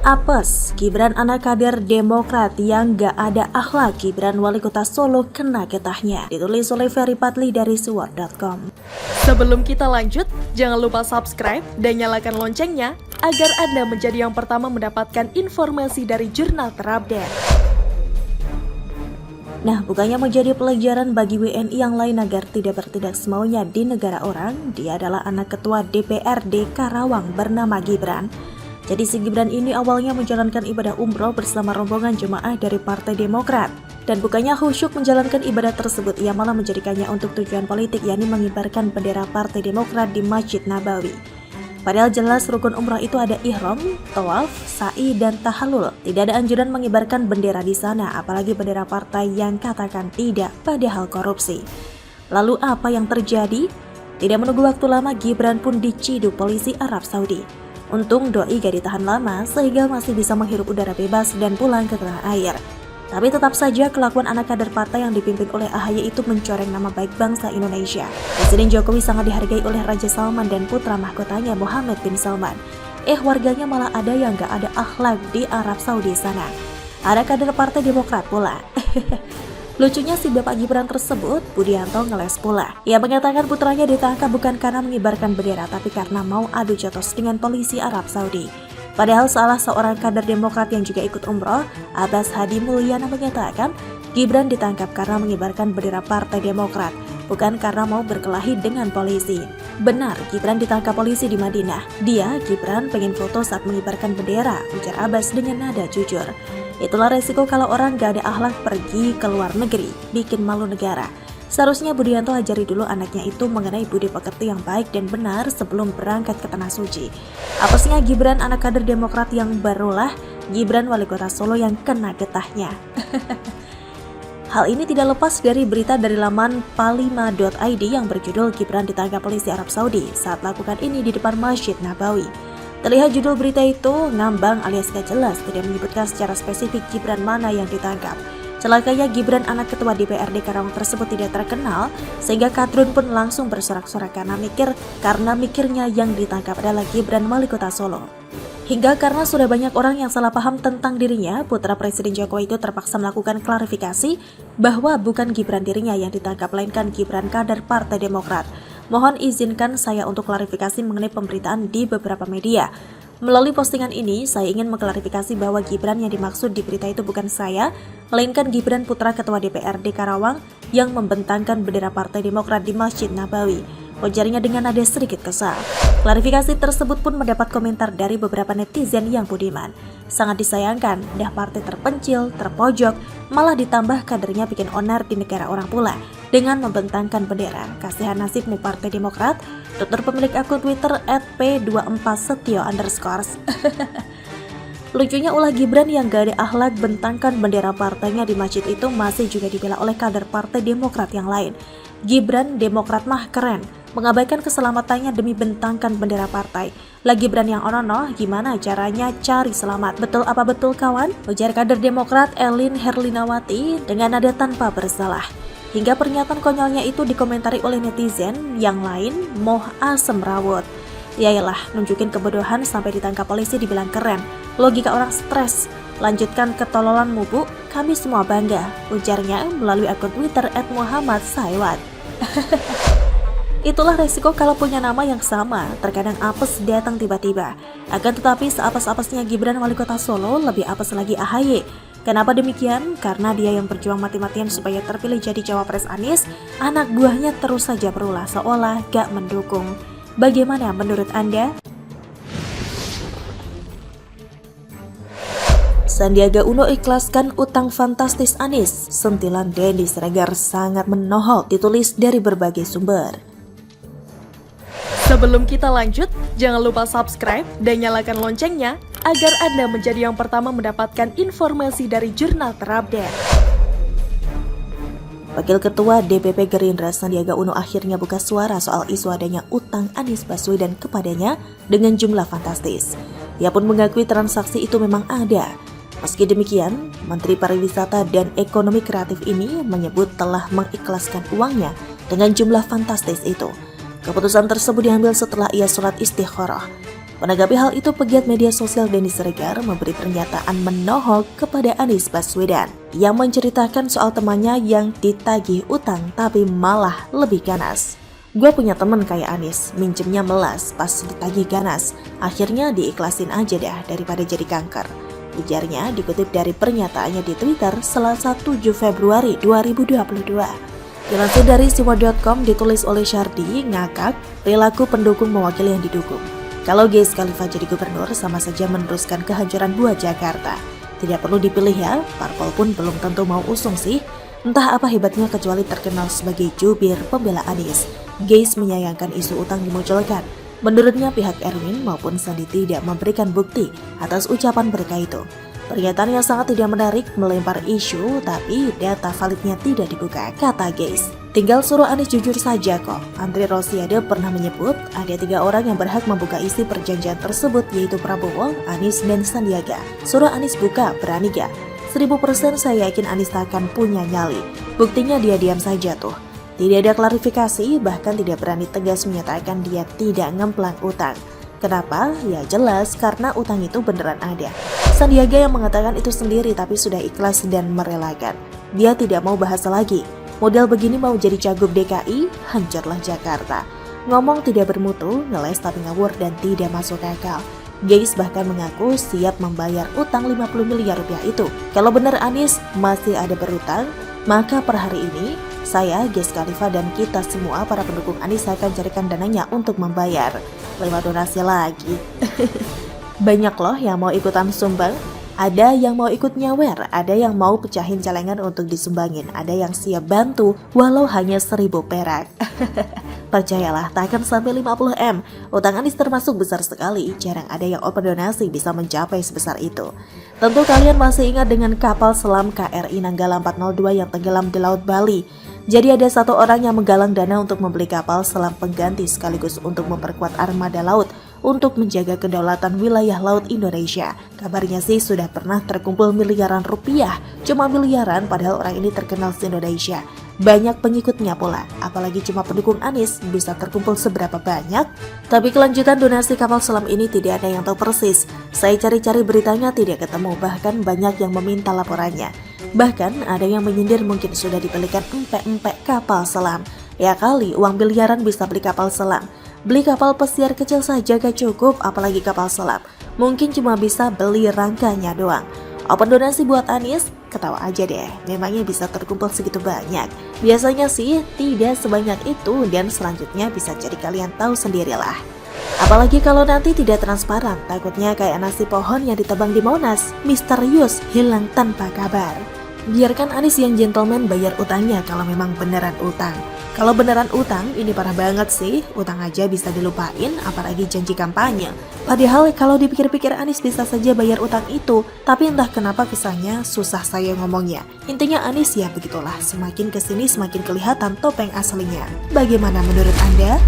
Apes, Gibran anak kader Demokrat yang gak ada akhlak, Gibran wali kota Solo kena getahnya. Ditulis oleh Ferry Padli dari suword.com. Sebelum kita lanjut, jangan lupa subscribe dan nyalakan loncengnya agar Anda menjadi yang pertama mendapatkan informasi dari jurnal terupdate. Nah, bukannya menjadi pelajaran bagi WNI yang lain agar tidak bertindak semaunya di negara orang, dia adalah anak ketua DPRD Karawang bernama Gibran. Jadi si Gibran ini awalnya menjalankan ibadah umroh bersama rombongan jemaah dari Partai Demokrat. Dan bukannya khusyuk menjalankan ibadah tersebut, ia malah menjadikannya untuk tujuan politik, yakni mengibarkan bendera Partai Demokrat di Masjid Nabawi. Padahal jelas rukun umrah itu ada ihram, tawaf, sa'i, dan tahallul. Tidak ada anjuran mengibarkan bendera di sana, apalagi bendera partai yang katakan tidak padahal korupsi. Lalu apa yang terjadi? Tidak menunggu waktu lama, Gibran pun diciduk polisi Arab Saudi. Untung doi gak ditahan lama sehingga masih bisa menghirup udara bebas dan pulang ke tanah air. Tapi tetap saja kelakuan anak kader partai yang dipimpin oleh AHY itu mencoreng nama baik bangsa Indonesia. Presiden Jokowi sangat dihargai oleh Raja Salman dan putra mahkotanya Mohammed bin Salman. Warganya malah ada yang gak ada akhlak di Arab Saudi sana. Ada kader Partai Demokrat pula. Lucunya si Bapak Gibran tersebut, Budianto, ngeles pula. Ia mengatakan putranya ditangkap bukan karena mengibarkan bendera, tapi karena mau adu jotos dengan polisi Arab Saudi. Padahal salah seorang kader Demokrat yang juga ikut umroh, Abbas Hadi Mulyana, mengatakan Gibran ditangkap karena mengibarkan bendera Partai Demokrat, bukan karena mau berkelahi dengan polisi. Benar, Gibran ditangkap polisi di Madinah. Dia, Gibran, pengen foto saat mengibarkan bendera, ujar Abbas dengan nada jujur. Itulah resiko kalau orang gak ada akhlak pergi ke luar negeri, bikin malu negara. Seharusnya Budianto ajari dulu anaknya itu mengenai budi pekerti yang baik dan benar sebelum berangkat ke Tanah Suci. Apesnya Gibran anak kader Demokrat yang barulah, Gibran wali kota Solo yang kena getahnya. Hal ini tidak lepas dari berita dari laman palima.id yang berjudul Gibran ditangkap polisi Arab Saudi saat lakukan ini di depan Masjid Nabawi. Terlihat judul berita itu ngambang alias gak jelas, tidak menyebutkan secara spesifik Gibran mana yang ditangkap. Celakanya Gibran anak ketua DPRD Karawang tersebut tidak terkenal, sehingga Kadrun pun langsung bersorak-sorak karena mikirnya yang ditangkap adalah Gibran wali kota Solo. Hingga karena sudah banyak orang yang salah paham tentang dirinya, putra Presiden Jokowi itu terpaksa melakukan klarifikasi bahwa bukan Gibran dirinya yang ditangkap, melainkan Gibran kader Partai Demokrat. Mohon izinkan saya untuk klarifikasi mengenai pemberitaan di beberapa media. Melalui postingan ini, saya ingin mengklarifikasi bahwa Gibran yang dimaksud di berita itu bukan saya, melainkan Gibran putra Ketua DPRD Karawang yang membentangkan bendera Partai Demokrat di Masjid Nabawi. Ujarnya dengan nada sedikit kesal. Klarifikasi tersebut pun mendapat komentar dari beberapa netizen yang budiman. Sangat disayangkan, dah partai terpencil, terpojok, malah ditambah kadernya bikin onar di negara orang pula dengan membentangkan bendera. Kasihan nasibmu Partai Demokrat, tutur pemilik akun Twitter @p24setio_. Lucunya ulah Gibran yang gak ada akhlak bentangkan bendera partainya di masjid itu masih juga dibela oleh kader Partai Demokrat yang lain. Gibran Demokrat mah keren, mengabaikan keselamatannya demi bentangkan bendera partai. Lah Gibran yang onono, gimana caranya cari selamat? Betul apa betul kawan? Ujar kader Demokrat Elin Herlinawati dengan nada tanpa bersalah. Hingga pernyataan konyolnya itu dikomentari oleh netizen yang lain, moh asem rawut. Yaelah, nunjukin kebodohan sampai ditangkap polisi dibilang keren. Logika orang stres. Lanjutkan ketololanmu bu, kami semua bangga, ujarnya melalui akun Twitter @muhammadsaiwat. Itulah resiko kalau punya nama yang sama, terkadang apes datang tiba-tiba. Akan tetapi seapes-apesnya Gibran wali kota Solo, lebih apes lagi AHY. Kenapa demikian? Karena dia yang berjuang mati-matian supaya terpilih jadi cawapres Anies, anak buahnya terus saja berulah seolah gak mendukung. Bagaimana menurut Anda? Sandiaga Uno ikhlaskan utang fantastis Anies, sentilan Denny Siregar sangat menohok, ditulis dari berbagai sumber. Sebelum kita lanjut, jangan lupa subscribe dan nyalakan loncengnya agar Anda menjadi yang pertama mendapatkan informasi dari jurnal terupdate. Wakil Ketua DPP Gerindra Sandiaga Uno akhirnya buka suara soal isu adanya utang Anies Baswedan kepadanya dengan jumlah fantastis. Ia pun mengakui transaksi itu memang ada. Meski demikian, Menteri Pariwisata dan Ekonomi Kreatif ini menyebut telah mengikhlaskan uangnya dengan jumlah fantastis itu. Keputusan tersebut diambil setelah ia sholat istikharah. Menanggapi hal itu, pegiat media sosial Denny Siregar memberi pernyataan menohok kepada Anies Baswedan yang menceritakan soal temannya yang ditagih utang tapi malah lebih ganas. Gue punya temen kayak Anies, minjemnya melas pas ditagih ganas, akhirnya diikhlasin aja dah daripada jadi kanker. Ujarnya dikutip dari pernyataannya di Twitter Selasa 7 Februari 2022. Dilansir dari siwa.com ditulis oleh Syardi, ngakak, perilaku pendukung mewakili yang didukung. Kalau Wiz Khalifa jadi gubernur sama saja meneruskan kehancuran buat Jakarta. Tidak perlu dipilih ya, parpol pun belum tentu mau usung sih. Entah apa hebatnya kecuali terkenal sebagai jubir pembela Anies. Wiz menyayangkan isu utang dimunculkan. Menurutnya pihak Erwin maupun Sandi tidak memberikan bukti atas ucapan mereka itu. Pernyataan yang sangat tidak menarik melempar isu, tapi data validnya tidak dibuka, kata Wiz. Tinggal suruh Anies jujur saja kok. Andre Rosiade pernah menyebut ada 3 orang yang berhak membuka isi perjanjian tersebut, yaitu Prabowo, Anies, dan Sandiaga. Suruh Anies buka, berani gak? 1000% saya yakin Anies takkan punya nyali. Buktinya dia diam saja tuh. Tidak ada klarifikasi, bahkan tidak berani tegas menyatakan dia tidak ngemplang utang. Kenapa? Ya jelas karena utang itu beneran ada. Sandiaga yang mengatakan itu sendiri tapi sudah ikhlas dan merelakan. Dia tidak mau bahas lagi. Model begini mau jadi cagup DKI, hancurlah Jakarta. Ngomong tidak bermutu, ngeles tapi ngawur dan tidak masuk akal. Wiz bahkan mengaku siap membayar utang 50 miliar rupiah itu. Kalau benar Anies masih ada berutang, maka per hari ini saya, Wiz Khalifa dan kita semua para pendukung Anies akan carikan dananya untuk membayar. Lewat donasi lagi. Banyak loh yang mau ikutan sumbang. Ada yang mau ikut nyawer, ada yang mau pecahin celengan untuk disumbangin, ada yang siap bantu walau hanya 1000 perak. Percayalah, takkan sampai 50 M. Utang Anies termasuk besar sekali, jarang ada yang open donasi bisa mencapai sebesar itu. Tentu kalian masih ingat dengan kapal selam KRI Nanggala 402 yang tenggelam di Laut Bali. Jadi ada 1 orang yang menggalang dana untuk membeli kapal selam pengganti sekaligus untuk memperkuat armada laut untuk menjaga kedaulatan wilayah laut Indonesia. Kabarnya sih sudah pernah terkumpul miliaran rupiah. Cuma miliaran padahal orang ini terkenal di Indonesia. Banyak pengikutnya pula, apalagi cuma pendukung Anies bisa terkumpul seberapa banyak. Tapi kelanjutan donasi kapal selam ini tidak ada yang tahu persis. Saya cari-cari beritanya tidak ketemu, bahkan banyak yang meminta laporannya. Bahkan ada yang menyindir mungkin sudah dibelikan empek-empek kapal selam. Ya kali uang miliaran bisa beli kapal selam. Beli kapal pesiar kecil saja gak cukup, apalagi kapal selam. Mungkin cuma bisa beli rangkanya doang. Open donasi buat Anies? Ketawa aja deh, memangnya bisa terkumpul segitu banyak? Biasanya sih tidak sebanyak itu dan selanjutnya bisa jadi kalian tahu sendirilah. Apalagi kalau nanti tidak transparan, takutnya kayak nasi pohon yang ditebang di Monas, misterius, hilang tanpa kabar. Biarkan Anies yang gentleman bayar utangnya kalau memang beneran utang. Kalau beneran utang, ini parah banget sih, utang aja bisa dilupain, apalagi janji kampanye. Padahal kalau dipikir-pikir Anies bisa saja bayar utang itu, tapi entah kenapa kesannya susah saya ngomongnya. Intinya Anies ya begitulah, semakin kesini semakin kelihatan topeng aslinya. Bagaimana menurut Anda?